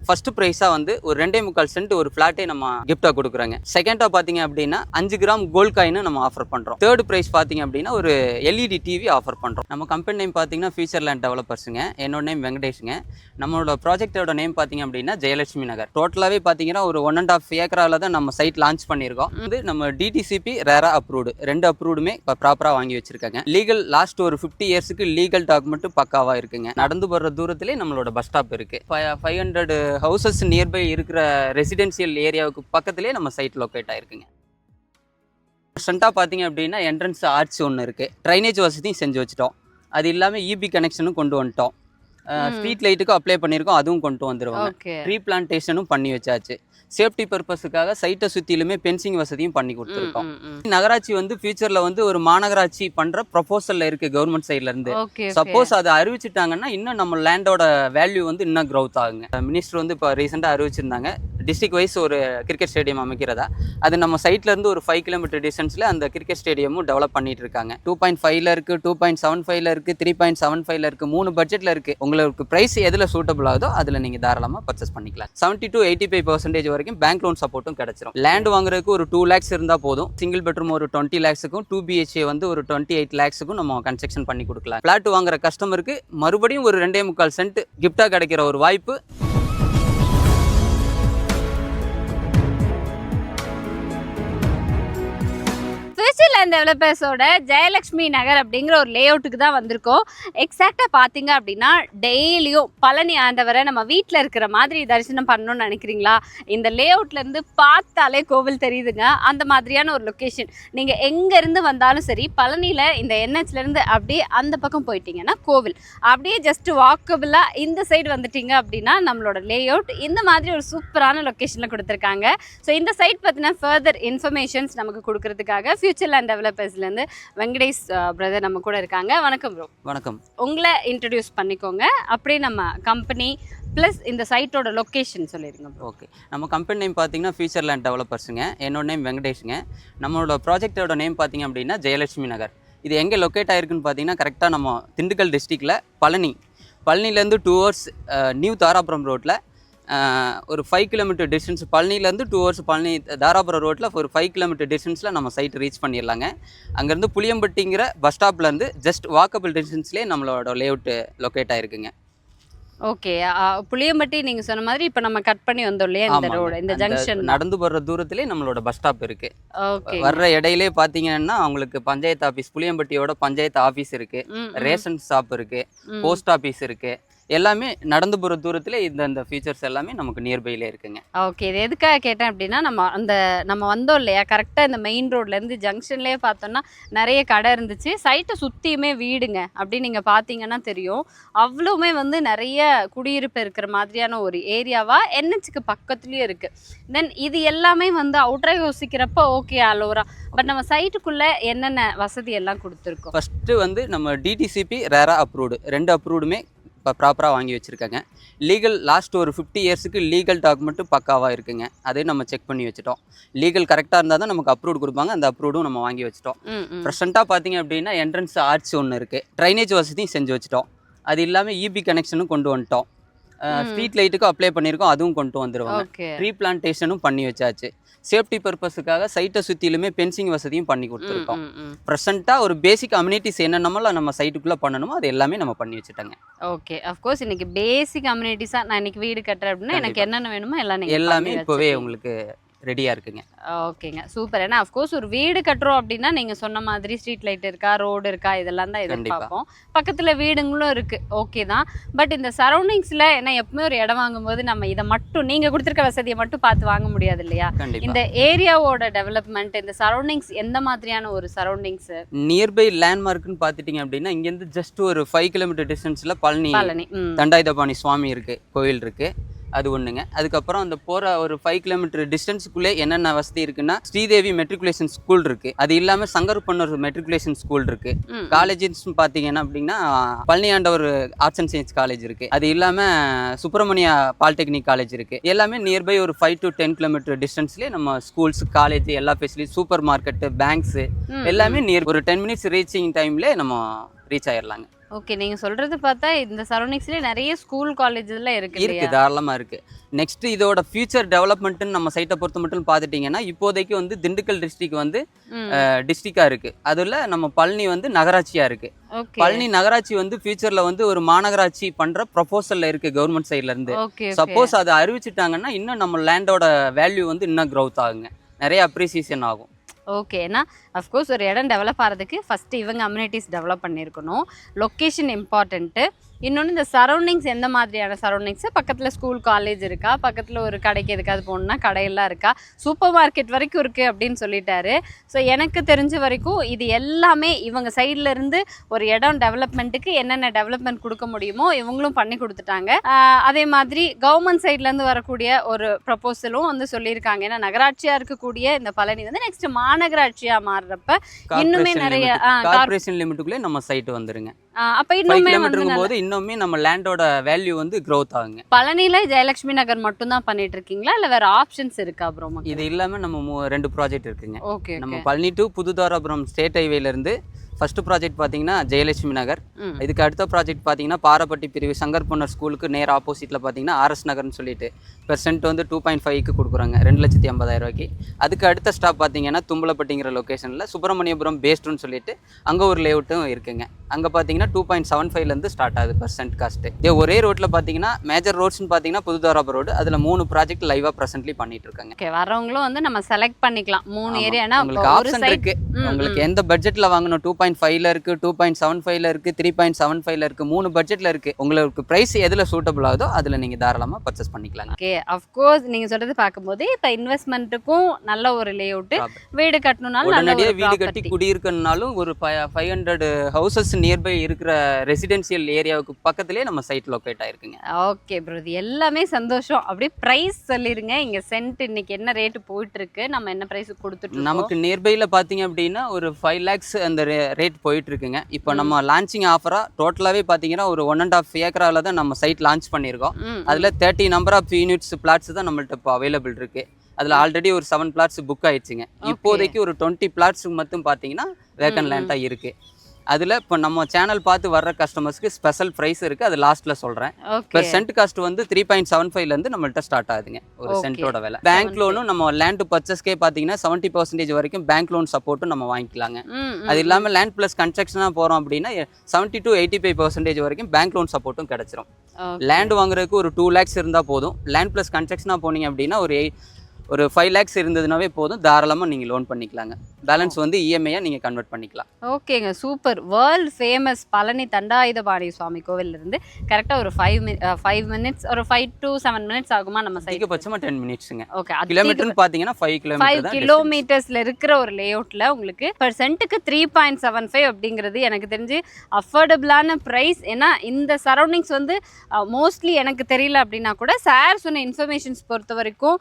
First ப்ரைஸாக வந்து ஒரு 2.25 send ஒரு ஃப்ளாட்டே நம்ம கிஃப்டாக கொடுக்குறாங்க. செகண்டாக பார்த்தீங்க அப்படின்னா 5 கிராம் கோல்ட் காயின் நம்ம ஆஃபர் பண்ணுறோம். தேர்ட் ப்ரைஸ் பார்த்தீங்க அப்படின்னா ஒரு எல்இடி டிவி ஆஃபர் பண்ணுறோம். நம்ம கம்பெனி நேம் பார்த்தீங்கன்னா ஃபியூச்சர்லேண்ட் டெவலப்பர்ஸுங்க. என்னோட நேம் வெங்கடேஷுங்க. நம்மளோட ப்ராஜெக்டோட நேம் பார்த்தீங்க அப்படின்னா ஜெயலட்சுமி நகர். டோட்டலாகவே பார்த்தீங்கன்னா ஒரு 1.5 ஏக்கராவில் தான் நம்ம சைட் லான்ச் பண்ணியிருக்கோம். வந்து நம்ம டிடிசிபி ரேரா அப்ரூவ்டு 2 அப்ரூவ்டுமே இப்போ ப்ராப்பராக வாங்கி வச்சிருக்காங்க. லீகல் லாஸ்ட் ஒரு 50 இயர்ஸுக்கு லீகல் டாக்குமெண்ட் பக்காவாக இருக்குங்க. நடந்து போகிற தூரத்திலே நம்மளோட பஸ் ஸ்டாப் இருக்குது. 500 ஹவுசஸ் நியர்பை இருக்கிற ரெசிடென்சியல் ஏரியாவுக்கு பக்கத்திலே நம்ம சைட் லொக்கேட் ஆயிருக்குங்க. ரீசெண்டாக பார்த்தீங்க அப்படின்னா என்ட்ரன்ஸ் ஆர்ச் ஒன்று இருக்குது. ட்ரைனேஜ் வசதியும் செஞ்சு வச்சுட்டோம். அது இல்லாமல் இபி கனெக்ஷனும் கொண்டு வந்துட்டோம். ஸ்ட்ரீட் லைட்டுக்கும் அப்ளை பண்ணியிருக்கோம், அதுவும் கொண்டு வந்துடுவாங்க. ட்ரீ பிளான்டேஷனும் பண்ணி வச்சாச்சு. சேஃப்டி பர்பஸுக்காக சைட்டை சுற்றிலுமே பென்சிங் வசதியும் பண்ணி கொடுத்துருக்கோம். நகராட்சி வந்து ஃபியூச்சரில் வந்து ஒரு மாநகராட்சி பண்ணுற ப்ரொபோசலில் இருக்குது கவர்மெண்ட் சைட்லேருந்து. சப்போஸ் அதை அறிவிச்சிட்டாங்கன்னா இன்னும் நம்ம லேண்டோட வேல்யூ வந்து இன்னும் க்ரோத் ஆகுங்க. மினிஸ்டர் வந்து இப்போ ரீசெண்டாக அறிவிச்சிருந்தாங்க டிஸ்ட்ரிக்ட் வைஸ் ஒரு கிரிக்கெட் ஸ்டேடியம் அமைக்கிறதா. அது நம்ம சைட்லேருந்து ஒரு 5 கிலோமீட்டர் டிஸ்டன்ஸில் அந்த கிரிக்கெட் ஸ்டேடியமும் டெவலப் பண்ணிட்டு இருக்காங்க. 2.5ல் இருக்குது, 2.75ல் இருக்குது, 3.75ல் இருக்குது, 3 பட்ஜெட்டில் இருக்குது. உங்களுக்கு ப்ரைஸ் எதில் சூட்டபிள் ஆகுதோ அதில் நீங்கள் தாராளமாக பர்ச்சேஸ் பண்ணிக்கலாம். 70 to 85% வரைக்கும் பேங்க் லோன் சப்போர்ட்டும் கிடைச்சிரும். லேண்ட் வாங்குறதுக்கு ஒரு 2 lakhs இருந்தால் போதும். சிங்கிள் பெட்ரூம் ஒரு 20 lakhsக்கும் 2 BHA வந்து ஒரு 28 lakhsக்கும் நம்ம கன்ஸ்ட்ரக்ஷன் பண்ணி கொடுக்கலாம். ஃப்ளாட் வாங்குற கஸ்டமருக்கு மறுபடியும் ஒரு 2.25 சென்ட் கிஃப்டாக கிடைக்கிற ஒரு வாய்ப்பு. ஃபியூச்சர்லேண்ட் டெவலப்பர்ஸோட ஜெயலட்சுமி நகர் அப்படிங்கிற ஒரு லே அவுட்டுக்கு தான் வந்திருக்கோம். எக்ஸாக்டாக பார்த்தீங்க அப்படின்னா டெய்லியும் பழனி ஆண்டவரை நம்ம வீட்டில் இருக்கிற மாதிரி தரிசனம் பண்ணணும்னு நினைக்கிறீங்களா? இந்த லே அவுட்லேருந்து பார்த்தாலே கோவில் தெரியுதுங்க. அந்த மாதிரியான ஒரு லொக்கேஷன். நீங்கள் எங்கேருந்து வந்தாலும் சரி பழனியில் இந்த NHலேருந்து அப்படியே அந்த பக்கம் போயிட்டீங்கன்னா கோவில், அப்படியே ஜஸ்ட் வாக்கபிளாக இந்த சைடு வந்துட்டீங்க அப்படின்னா நம்மளோட லே அவுட் இந்த மாதிரி ஒரு சூப்பரான லொக்கேஷனில் கொடுத்துருக்காங்க. ஸோ இந்த சைட் பற்றின ஃபர்தர் இன்ஃபர்மேஷன்ஸ் நமக்கு கொடுக்கறதுக்காக ஃபியூச்சர்லேண்ட் டெவலப்பர்ஸ்லேருந்து வெங்கடேஷ் பிரதர் நம்ம கூட இருக்காங்க. வணக்கம் ப்ரோ. வணக்கம். உங்களை இன்ட்ரடியூஸ் பண்ணிக்கோங்க, அப்படியே நம்ம கம்பெனி ப்ளஸ் இந்த சைட்டோட லொக்கேஷன் சொல்லிடுங்க. ஓகே, நம்ம கம்பெனி நேம் பார்த்தீங்கன்னா ஃபியூச்சர்லேண்ட் டெவலப்பர்ஸுங்க. என்னோட நேம் வெங்கடேஷுங்க. நம்மளோட ப்ராஜெக்டோட நேம் பார்த்தீங்க அப்படின்னா ஜெயலட்சுமி நகர். இது எங்கே லொக்கேட் ஆகிருக்குன்னு பார்த்தீங்கன்னா கரெக்டாக நம்ம திண்டுக்கல் டிஸ்ட்ரிக்டில் பழனிலேருந்து 2 hours நியூ தாராபுரம் ரோட்டில் ஒரு 5 கிலோமீட்டர் டிஸ்டன்ஸ். பழனிலேருந்து 2 hours பழனி தாராபுரம் ரோட்டில் ஒரு 5 கிலோமீட்டர் டிஸ்டன்ஸில் நம்ம சைட் ரீச் பண்ணிடலாங்க. அங்கேருந்து புளியம்பட்டிங்கிற பஸ் ஸ்டாப்லேருந்து ஜஸ்ட் வாக்கபிள் டிஸ்டன்ஸ்லேயே நம்மளோட லேஅவுட்டு லொக்கேட் ஆகிருக்குங்க. ஓகே, புளியம்பட்டி நீங்கள் சொன்ன மாதிரி இப்போ நம்ம கட் பண்ணி வந்தோம் இல்லையா இந்த ரோடு, இந்த ஜங்ஷன் நடந்து போகிற தூரத்திலே நம்மளோட பஸ் ஸ்டாப் இருக்குது. ஓகே, வர்ற இடையிலே பார்த்தீங்கன்னா அவங்களுக்கு பஞ்சாயத்து ஆஃபீஸ், புளியம்பட்டியோட பஞ்சாயத்து ஆஃபீஸ் இருக்குது, ரேஷன் ஷாப் இருக்குது, போஸ்ட் ஆஃபீஸ் இருக்குது. எல்லாமே நடந்து போகிற தூரத்தில் இந்த ஃபீச்சர்ஸ் எல்லாமே நமக்கு நியர்பையிலே இருக்குங்க. ஓகே, இது எதுக்காக கேட்டேன் அப்படின்னா நம்ம வந்தோம் இல்லையா கரெக்டாக இந்த மெயின் ரோட்லேருந்து ஜங்ஷன்லேயே பார்த்தோன்னா நிறைய கடை இருந்துச்சு. சைட்டை சுற்றியுமே வீடுங்க. அப்படி நீங்கள் பார்த்தீங்கன்னா தெரியும் அவ்வளோவுமே வந்து நிறைய குடியிருப்பு இருக்கிற மாதிரியான ஒரு ஏரியாவாக NHக்கு பக்கத்துலேயும் இருக்குது. தென் இது எல்லாமே வந்து அவுட்டராக யோசிக்கிறப்ப ஓகே அலோரா, பட் நம்ம சைட்டுக்குள்ளே என்னென்ன வசதி எல்லாம் கொடுத்துருக்கோம். ஃபஸ்ட்டு வந்து நம்ம டிடிசிபி ரேரா அப்ரூவ்டு 2 அப்ரூவ்டுமே இப்போ ப்ராப்பராக வாங்கி வச்சுருக்காங்க. லீகல் லாஸ்ட் ஒரு 50 இயர்ஸுக்கு லீகல் டாக்குமெண்ட்டும் பக்காவாக இருக்குங்க. அதையும் நம்ம செக் பண்ணி வச்சுட்டோம். லீகல் கரெக்டாக இருந்தால் தான் நமக்கு அப்ரூவ்டு கொடுப்பாங்க. அந்த அப்ரூவ்டும் நம்ம வாங்கி வச்சுட்டோம். ப்ரெசென்ட்டாக பார்த்தீங்க அப்படின்னா என்ட்ரன்ஸ் ஆர்ச் ஒன்று இருக்குது. ட்ரைனேஜ் வசதியும் செஞ்சு வச்சுட்டோம். அது இல்லாமல் இபி கனெக்ஷனும் கொண்டு வந்துட்டோம். ஸ்ட்ரீட் லைட்டுக்கும் அப்ளை பண்ணியிருக்கோம், அதுவும் கொண்டு வந்துடுவாங்க. ட்ரீ பிளான்டேஷனும் பண்ணி வச்சாச்சு. சேஃப்டி பர்பஸுக்காக சைட்டை சுற்றிலுமே பென்சிங் வசதியும் பண்ணி கொடுத்துருக்கோம். ப்ரெசென்ட்டாக ஒரு பேசிக் அம்யூனிட்டிஸ் என்னென்னமோ நம்ம சைட்டுக்குள்ளே பண்ணணுமோ அது எல்லாமே நம்ம பண்ணி வச்சுட்டாங்க. ஓகே, அஃப்கோர்ஸ் இன்னைக்கு பேசிக் அம்யூனிட்டிஸாக நான் இன்னைக்கு வீடு கட்டுறேன் அப்படின்னா எனக்கு என்னென்ன வேணுமோ எல்லாமே இப்போவே உங்களுக்கு ரெடியாக இருக்குங்க. ஓகேங்க, சூப்பர். ஏன்னா அஃப்கோர்ஸ் ஒரு வீடு கட்டுறோம் அப்படின்னா நீங்கள் சொன்ன மாதிரி ஸ்ட்ரீட் லைட் இருக்கா, ரோடு இருக்கா, இதெல்லாம் தான் எதிர்பார்ப்போம். பக்கத்தில் வீடுங்களும் இருக்குது, ஓகே தான். பட் இந்த சரௌண்டிங்ஸில் ஏன்னா எப்பவுமே ஒரு இடம் வாங்கும்போது நம்ம இதை மட்டும் நீங்கள் கொடுத்துருக்க வசதியை மட்டும் பார்த்து வாங்க முடியாது இல்லையா? இந்த ஏரியாவோட டெவலப்மெண்ட், இந்த சரௌண்டிங்ஸ் எந்த மாதிரியான ஒரு சரௌண்டிங்ஸ்? நியர்பை லேண்ட்மார்க்னு பார்த்துட்டிங்க அப்படின்னா இங்கேருந்து ஜஸ்ட் ஒரு 5 கிலோமீட்டர் டிஸ்டன்ஸில் பழனி தண்டாயுதபாணி சுவாமி இருக்குது, கோயில் இருக்குது, அது ஒன்றுங்க. அதுக்கப்புறம் அந்த போகிற ஒரு 5 கிலோமீட்டர் டிஸ்டன்ஸுக்குள்ளே என்னென்ன வசதி இருக்குன்னா ஸ்ரீதேவி மெட்ரிகுலேஷன் ஸ்கூல் இருக்குது. அது இல்லாமல் சங்கர்பண்ணூர் மெட்ரிகுலேஷன் ஸ்கூல் இருக்குது. காலேஜஸ் பார்த்தீங்கன்னா அப்படின்னா Palaniandavar arts and science college இருக்குது. அது இல்லாமல் சுப்பிரமணியா பாலிடெக்னிக் காலேஜ் இருக்குது. எல்லாமே நியர்பை ஒரு 5 to 10 கிலோமீட்டர் டிஸ்டன்ஸ்லேயே நம்ம ஸ்கூல்ஸ், காலேஜ், எல்லா ஃபெசிலிட்டி, சூப்பர் மார்க்கெட்டு, பேங்க்ஸு எல்லாமே நியர் ஒரு 10 minutes ரீச்சிங் டைம்லேயே நம்ம ரீச் ஆயிடலாங்க. ஓகே, நீங்க சொல்றது பார்த்தா இந்த சரௌண்டிங்ஸ்லயே நிறைய ஸ்கூல் காலேஜ்ல இருக்கு இருக்குது, தாராளமாக இருக்குது. நெக்ஸ்ட் இதோட ஃபியூச்சர் டெவலப்மெண்ட்டுன்னு நம்ம சைட்டை பொறுத்த மட்டும் பார்த்துட்டிங்கன்னா இப்போதைக்கு வந்து திண்டுக்கல் டிஸ்ட்ரிக்ட் வந்து டிஸ்ட்ரிக்டாக இருக்குது. அதில் நம்ம பழனி வந்து நகராட்சியாக இருக்குது. பழனி நகராட்சி வந்து ஃபியூச்சரில் வந்து ஒரு மாநகராட்சி பண்ணுற ப்ரொபோசலில் இருக்குது கவர்மெண்ட் சைட்லேருந்து. சப்போஸ் அதை அறிவிச்சிட்டாங்கன்னா இன்னும் நம்ம லேண்டோட வேல்யூ வந்து இன்னும் க்ரோத் ஆகுங்க, நிறைய அப்ரிசியேஷன் ஆகும். ஓகே, ஏன்னா அஃப்கோர்ஸ் ஒரு இடம் டெவலப் ஆகிறதுக்கு ஃபஸ்ட்டு இவங்க அம்யூனிட்டிஸ் டெவலப் பண்ணியிருக்கணும். Location important. இன்னொன்று இந்த சரௌண்டிங்ஸ் எந்த மாதிரியான சரௌண்டிங்ஸு, பக்கத்தில் ஸ்கூல் காலேஜ் இருக்கா, பக்கத்தில் ஒரு கடைக்கு எதுக்காவது போகணுன்னா கடையெல்லாம் இருக்கா, சூப்பர் மார்க்கெட் வரைக்கும் இருக்குது அப்படின்னு சொல்லிட்டாரு. ஸோ எனக்கு தெரிஞ்ச வரைக்கும் இது எல்லாமே இவங்க சைட்லேருந்து ஒரு இடம் டெவலப்மெண்ட்டுக்கு என்னென்ன டெவலப்மெண்ட் கொடுக்க முடியுமோ இவங்களும் பண்ணி கொடுத்துட்டாங்க. அதே மாதிரி கவர்மெண்ட் சைட்லேருந்து வரக்கூடிய ஒரு ப்ரப்போசலும் வந்து சொல்லியிருக்காங்க. ஏன்னா நகராட்சியாக இருக்கக்கூடிய இந்த பழனி வந்து நெக்ஸ்ட் மாநகராட்சியாக மாறுறப்ப இன்னுமே நிறைய கார்ப்பரேஷன் லிமிட்டுக்குள்ளே நம்ம சைட் வந்துருங்க. அப்ப இன்னுமே வந்து இன்னுமே நம்ம லேண்டோட வேல்யூ வந்து growth ஆகுங்க. பழனில ஜெயலட்சுமி நகர் மட்டும் தான் பண்ணிட்டு இருக்கீங்களா இல்ல வேற ஆப்ஷன்ஸ் இருக்கா ப்ரோ? இது இல்லாம நம்ம 2 ப்ராஜெக்ட் இருக்குங்க. ஓகே, நம்ம பழனி டு புதுதாராபுரம் ஸ்டேட் ஹைவேல இருந்து ஃபர்ஸ்ட் ப்ராஜெக்ட் பார்த்தீங்கன்னா ஜெயலட்சுமி நகர். இதுக்கு அடுத்த ப்ராஜெக்ட் பார்த்தீங்கன்னா பாரப்பட்டி பிரிவு சங்கர் பொன்னர் ஸ்கூலுக்கு நேர் ஆப்போசிட்டில் பார்த்தீங்கன்னா ஆர்எஸ் நகர்னு சொல்லிட்டு பெர்சென்ட் வந்து 2.5க்கு கொடுக்குறாங்க, 2,80,000 ரூபாய்க்கு. அதுக்கு அடுத்த ஸ்டாப் பார்த்தீங்கன்னா தும்பலப்பட்டிங்கிற லொக்கேஷனில் சுப்பிரமணியபுரம் பேஸ்டுன்னு சொல்லிட்டு அங்கே ஒரு லேஅவுட்டும் இருக்குங்க. அங்கே பார்த்தீங்கன்னா 2.75லேருந்து ஸ்டார்ட் ஆகுது பெர்சென்ட் காஸ்ட்டு. இதே ஒரே ரோட்டில் பார்த்தீங்கன்னா மேஜர் ரோட்ஸ்னு பார்த்தீங்கன்னா புதுதாராபுரம் ரோடு, அதில் 3 ப்ராஜெக்ட் லைவாக ப்ரெசென்ட்லி பண்ணிட்டு இருக்காங்க. ஓகே, வரவங்களும் வந்து நம்ம செலக்ட் பண்ணிக்கலாம் 3 ஏரியானா. உங்களுக்கு ஆப்ஷன் இருக்கு, உங்களுக்கு எந்த பட்ஜெட்டில் வாங்கணும், 2.5ல இருக்கு, 2.75ல இருக்கு, 3.75ல இருக்கு, 3 பட்ஜெட்ல இருக்கு. உங்களுக்கு பிரைஸ் எதுல சூட்டபிள் ஆகுதோ அதுல நீங்க தாராளமா பர்ச்சேஸ் பண்ணிக்கலாம். ஓகே, ஆஃப் கோர்ஸ் நீங்க சொல்றது பாக்கும்போது இப்ப இன்வெஸ்ட்மென்ட்டுக்கும் நல்ல ஒரு லேஅவுட், வீடு கட்டணும்னாலும் நல்ல ஒரு வீடு கட்டி குடியிருக்கனாலும் ஒரு 500 ஹவுசஸ் நியர்பை இருக்கிற ரெசிடென்ஷியல் ஏரியாவுக்கு பக்கத்திலே நம்ம சைட் லொகேட் ஆயிருக்குங்க. ஓகே ப்ரோ, இது எல்லாமே சந்தோஷம். அப்படியே பிரைஸ் சொல்லிருங்க. இங்க சென்ட் இன்னைக்கு என்ன ரேட் போயிட்டு இருக்கு, நம்ம என்ன பிரைஸ் கொடுத்துட்டு நமக்கு நியர்பைல பாத்தீங்க அப்படின்னா ஒரு 5 lakhs அந்த ரேட் போயிட்டு இருக்குங்க. இப்போ நம்ம லான்ச்சிங் ஆஃபரா டோட்டலாவே பாத்தீங்கன்னா ஒரு 1.5 ஏக்கரால தான் நம்ம சைட் லான்ச் பண்ணியிருக்கோம். அதுல 30 நம்பர் ஆஃப் யூனிட்ஸ் பிளாட்ஸ் தான் நம்மள்ட்ட இப்போ அவைலபிள் இருக்கு. அதுல ஆல்ரெடி ஒரு 7 பிளாட்ஸ் புக் ஆயிடுச்சுங்க. இப்போதைக்கு ஒரு 20 பிளாட்ஸுக்கு மட்டும் பாத்தீங்கன்னா வேக்கன் லேண்டா இருக்கு. அதில் இப்போ நம்ம சேனல் பார்த்து வர்ற கஸ்டமர்ஸ்க்கு ஸ்பெஷல் ப்ரைஸ் இருக்குது, அது லாஸ்ட்டில் சொல்கிறேன். பெர் சென்ட் காஸ்ட் வந்து 3.75லேருந்து நம்மள்ட்ட ஸ்டார்ட் ஆகுதுங்க ஒரு சென்ட்டோட விலை. பேங்க் லோனும் நம்ம லேண்ட் பர்ச்சேஸ்க்கே பார்த்தீங்கன்னா 70% வரைக்கும் பேங்க் லோன் சப்போர்ட்டும் நம்ம வாங்கிக்கலாங்க. அது இல்லாமல் லேண்ட் ப்ளஸ் கன்ஸ்ட்ரக்ஷனாக போகிறோம் அப்படின்னா 70 to 85% வரைக்கும் பேங்க் லோன் சப்போர்ட்டும் கிடச்சிரும். லேண்ட் வாங்குறதுக்கு ஒரு 2 lakhs இருந்தால் போதும். லேண்ட் ப்ளஸ் கன்ஸ்ட்ரக்ஷனாக போனீங்க அப்படின்னா ஒரு 5 lakhs இருந்ததுனாவே போதும், தாராளமாக நீங்கள் லோன் பண்ணிக்கலாங்க. பேலன்ஸ் வந்து இஎம்ஐயாக நீங்கள் கன்வெர்ட் பண்ணிக்கலாம். ஓகேங்க, super. World famous Palani Dhandayuthapani Swami கோவிலிருந்து கரெக்டாக ஒரு 5 minutes, ஒரு 5 to 7 minutes ஆகுமா நம்ம சைட்? அதிகபட்சமாக 10 minutesங்க. ஓகே, கிலோமீட்டர்னு பார்த்தீங்கன்னா 5 கிலோமீட்டர்ஸ்ல இருக்கிற ஒரு லேஅவுட்ல உங்களுக்கு பெர் சென்ட்டுக்கு 3.75 அப்படிங்கிறது எனக்கு தெரிஞ்சு அஃபோர்டபுளான ப்ரைஸ். ஏன்னா இந்த சரௌண்டிங்ஸ் வந்து மோஸ்ட்லி எனக்கு தெரியல அப்படின்னா கூட சார் சொன்ன இன்ஃபர்மேஷன்ஸ் பொறுத்த வரைக்கும்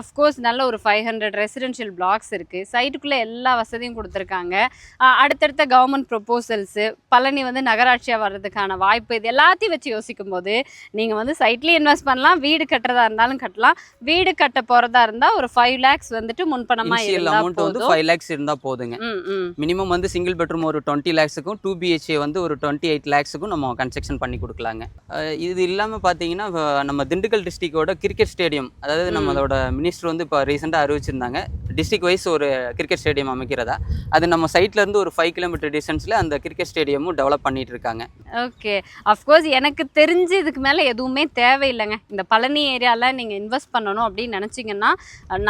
அஃப்கோர்ஸ் நல்ல ஒரு 500 ரெசிடென்ஷியல் பிளாக்ஸ் இருக்குது. சைட்டுக்குள்ளே எல்லா வசதியும் கொடுத்துருக்காங்க. அடுத்தடுத்த கவர்மெண்ட் ப்ரொப்போசல்ஸு, பழனி வந்து நகராட்சியாக வர்றதுக்கான வாய்ப்பு, இது எல்லாத்தையும் வச்சு யோசிக்கும் போது நீங்கள் வந்து சைட்லேயே இன்வெஸ்ட் பண்ணலாம். வீடு கட்டுறதா இருந்தாலும் கட்டலாம். வீடு கட்ட போகிறதா இருந்தால் ஒரு 5 lakhs வந்துட்டு முன்பணமாக இருந்தால் போதும். 5 lakhs இருந்தால் போதுங்க. மினிமம் வந்து சிங்கிள் பெட்ரூம் ஒரு 20 lakhsக்கும் 2 BHA வந்து ஒரு 28 lakhsக்கும் நம்ம கன்ஸ்ட்ரக்ஷன் பண்ணி கொடுக்கலாங்க. இது இல்லாமல் பார்த்தீங்கன்னா நம்ம திண்டுக்கல் டிஸ்ட்ரிக்டோட கிரிக்கெட் ஸ்டேடியம், அதாவது நம்மளோட மினிஸ்டர் வந்து இப்போ ரீசெண்டாக அறிவிச்சிருந்தாங்க டிஸ்ட்ரிக்ட் வைஸ் ஒரு கிரிக்கெட் ஸ்டேடியம் அமைக்கிறதா. அது நம்ம சைட்லேருந்து ஒரு 5 kilometer டிஸ்டன்ஸில் அந்த கிரிக்கெட் ஸ்டேடியமும் டெவலப் பண்ணிட்டு இருக்காங்க. ஓகே, அஃப்கோர்ஸ் எனக்கு தெரிஞ்சு இதுக்கு மேலே எதுவுமே தேவையில்லைங்க. இந்த பழனி ஏரியாவில் நீங்கள் இன்வெஸ்ட் பண்ணணும் அப்படின்னு நினச்சிங்கன்னா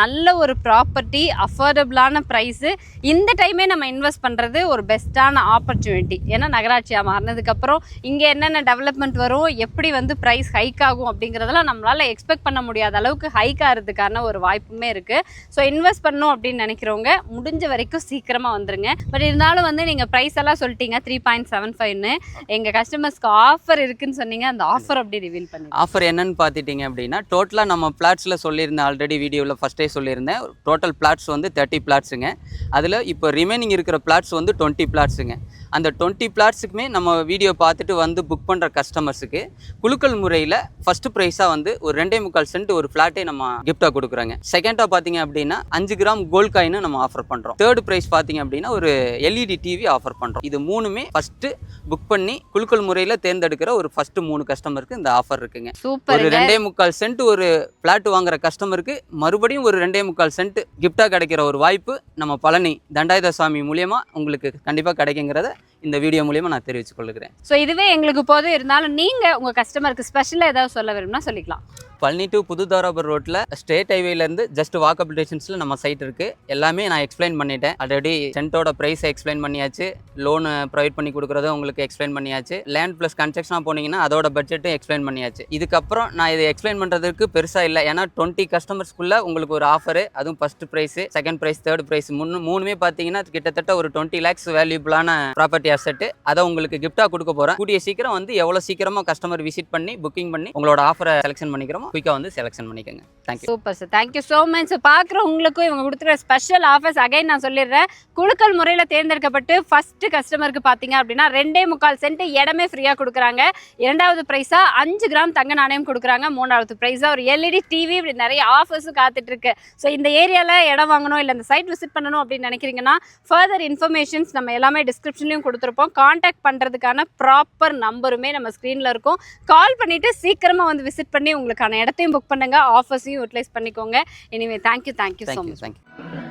நல்ல ஒரு ப்ராப்பர்ட்டி, அஃபோர்டபுளான ப்ரைஸு, இந்த டைமே நம்ம இன்வெஸ்ட் பண்ணுறது ஒரு பெஸ்ட்டான ஆப்பர்ச்சுனிட்டி. ஏன்னா நகராட்சியாக மாறினதுக்கப்புறம் இங்கே என்னென்ன டெவலப்மெண்ட் வரும், எப்படி வந்து ப்ரைஸ் ஹைக் ஆகும் அப்படிங்கிறதெல்லாம் நம்மளால் எக்ஸ்பெக்ட் பண்ண முடியாத அளவுக்கு ஹைக் ஆகிறதுக்கான ஒரு வாய்ப்புமே இருக்குது. ஸோ இன்வெஸ்ட் பண்ணணும் அப்படின்னு நினைக்கிறவங்க முடிஞ்ச வரைக்கும் சீக்கிரமாக வந்துருங்க. பட் இருந்தாலும் வந்து நீங்கள் ப்ரைஸ் எல்லாம் சொல்லிட்டீங்க 3.75ன்னு. எங்கள் கஸ்டமர்ஸ்க்கு ஆஃபர் இருக்குன்னு சொன்னீங்க, அந்த ஆஃபர் அப்படி ரிவீல் பண்ணி. ஆஃபர் என்னன்னு பார்த்துட்டிங்க அப்படின்னா டோட்டலாக நம்ம பிளாட்ஸில் சொல்லியிருந்தேன், ஆல்ரெடி வீடியோவில் ஃபஸ்ட்டே சொல்லியிருந்தேன். டோட்டல் பிளாட்ஸ் வந்து 30 பிளாட்ஸுங்க. அதில் இப்போ ரிமைனிங் இருக்கிற பிளாட்ஸ் வந்து 20 பிளாட்ஸுங்க. அந்த 20 பிளாட்ஸுக்குமே நம்ம வீடியோ பார்த்துட்டு வந்து புக் பண்ணுற கஸ்டமர்ஸுக்கு குலுக்கல் முறையில் ஃபர்ஸ்ட் ப்ரைஸாக வந்து ஒரு 2.25 சென்ட் ஒரு ஃப்ளாட்டே நம்ம கிஃப்டாக கொடுக்குறாங்க. செகண்டாக பார்த்தீங்க அப்படின்னா 5 கிராம் கோல்ட் காயின் நம்ம ஆஃபர் பண்ணுறோம். தேர்ட் ப்ரைஸ் பார்த்தீங்க அப்படின்னா ஒரு எல்இடி டிவி ஆஃபர் பண்ணுறோம். இது மூணுமே ஃபர்ஸ்ட் புக் பண்ணி குலுக்கல் முறையில் தேர்ந்தெடுக்கிற ஒரு ஃபர்ஸ்ட் 3 கஸ்டமருக்கு இந்த ஆஃபர் இருக்குங்க. சூப்பர். ஒரு 2.25 சென்ட் ஒரு ஃப்ளாட் வாங்குற கஸ்டமருக்கு மறுபடியும் ஒரு 2.25 சென்ட் கிஃப்டாக கிடைக்கிற ஒரு வாய்ப்பு நம்ம பழனி தண்டாயுதசாமி மூலியமா உங்களுக்கு கண்டிப்பாக கிடைக்குங்கிறத இந்த வீடியோ மூலியமா நான் தெரிவித்துக் கொள்கிறேன். ஸோ இதுவே எங்களுக்கு போதும். இருந்தாலும் நீங்கள் உங்கள் கஸ்டமருக்கு ஸ்பெஷலாக ஏதாவது சொல்ல விரும்பினா சொல்லிக்கலாம். பழனி டு புதுதாராபுரம் ரோட்டில் ஸ்டேட் ஹைவேலேருந்து ஜஸ்ட் வாக்கபிள் டிஸ்டன்ஸில் நம்ம சைட் இருக்குது. எல்லாமே நான் எக்ஸ்பிளைன் பண்ணிட்டேன். ஆல்ரெடி சென்ட்டோட ப்ரைஸை எக்ஸ்பிளைன் பண்ணியாச்சு, லோனு ப்ரொவைட் பண்ணி கொடுக்குறதும் உங்களுக்கு எக்ஸ்பிளைன் பண்ணியாச்சு, லேண்ட் ப்ளஸ் கன்ஸ்ட்ரக்ஷனாக போனீங்கன்னா அதோட பட்ஜெட்டும் எக்ஸ்பிளைன் பண்ணியாச்சு. இதுக்கப்புறம் நான் இதை எக்ஸ்பிளைன் பண்ணுறதுக்கு பெருசாக இல்லை. ஏன்னா 20 கஸ்டமர்ஸ்க்குள்ளே உங்களுக்கு ஒரு ஆஃபரு, அதுவும் first price, second prize, third prize மூணுமே பார்த்தீங்கன்னா கிட்டத்தட்ட ஒரு 20 lakhs வேல்யூபிளான ப்ராப்பர்ட்டி அசெட்டு. அதை உங்களுக்கு கிஃப்டாக கொடுக்க போகிறேன். கூடிய சீக்கிரம் வந்து எவ்வளோ சீக்கிரமாக கஸ்டமர் விசிட் பண்ணி புக்கிங் பண்ணி உங்களோட ஆஃபரை செலெக்ஷன் பண்ணிக்கிறோம். குயிக்காக வந்து செலெக்ஷன் பண்ணிக்கோங்க. Thank you. Super sir, thank you so much. So பார்க்குறவங்களுக்கும் இவங்க கொடுத்துருக்க ஸ்பெஷல் ஆஃபர்ஸ் அகைன் நான் சொல்லிடுறேன். குலுக்கல் முறையில் தேர்ந்தெடுக்கப்பட்டு ஃபர்ஸ்ட் கஸ்டமருக்கு பார்த்தீங்க அப்படின்னா 2.25 சென்ட் இடமே ஃப்ரீயாக கொடுக்குறாங்க. 2வது ப்ரைஸாக 5 கிராம் தங்க நாணயம் கொடுக்குறாங்க. 3வது ப்ரைஸாக ஒரு எல்இடி டிவி, இப்படி நிறைய ஆஃபர்ஸும் காத்துட்ருக்கு. ஸோ இந்த ஏரியாவில் இடம் வாங்கணும் இல்லை இந்த சைட் விசிட் பண்ணணும் அப்படின்னு நினைக்கிறீங்கன்னா ஃபர்தர் இன்ஃபர்மேஷன்ஸ் நம்ம எல்லாமே டிஸ்கிரிப்ஷன்லையும் கொடுத்துருப்போம். கான்டாக்ட் பண்ணுறதுக்கான ப்ராப்பர் நம்பருமே நம்ம ஸ்க்ரீனில் இருக்கும். கால் பண்ணிவிட்டு சீக்கிரமாக வந்து விசிட் பண்ணி உங்களுக்கான இடத்தையும் புக் பண்ணுங்க, ஆஃபர்ஸையும் யூட்டிலைஸ் பண்ணிக்கோங்க. Anyway thank you so much. Thank you.